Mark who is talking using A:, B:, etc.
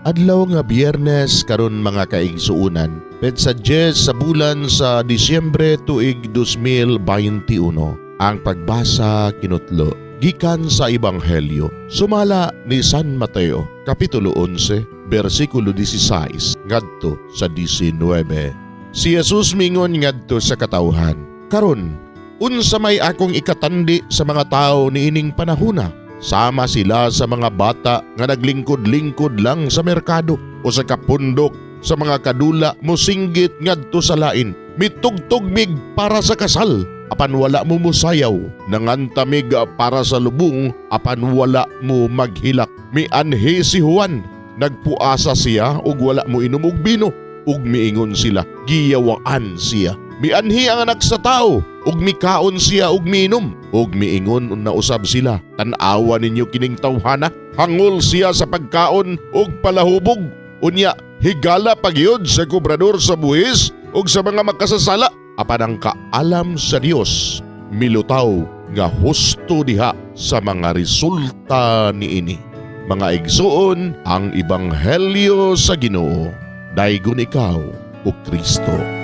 A: Adlaw nga Biyernes karon mga kaigsuunan, petsa 10 sa bulan sa Disyembre tuig 2021. Ang pagbasa kinutlo gikan sa Ebanghelyo sumala ni San Mateo, Kapitulo 11, versikulo 16 ngadto sa 19. Si Jesus mingon ngadto sa katawhan, "Karon, unsa may akong ikatandi sa mga tao niining panahona? Sama sila sa mga bata nga naglingkod-lingkod lang sa merkado o sa kapundok sa mga kadula mosinggit ngadto sa lain. Mitugtugmig para sa kasal, apan wala mo musayaw, nangantamig para sa lubong, apan wala mo maghilak. Mianhi si Juan, nagpuasa siya ug wala mo inom og bino, ug miingon sila, giyawaan siya. Mianhi ang anak sa tao, ug mikaon siya ug miinom, ug miingon na usab sila, tan-awa ninyo kining tawhana, hangol siya sa pagkaon ug palahubog. Unya, higala pagyod sa kobrador sa buhis ug sa mga makasasala, apan ang kaalam sa Dios milutaw nga husto diha sa mga resulta niini." Mga igsuon, ang Ebanghelyo sa Ginoo. Daygon ikaw, o Kristo.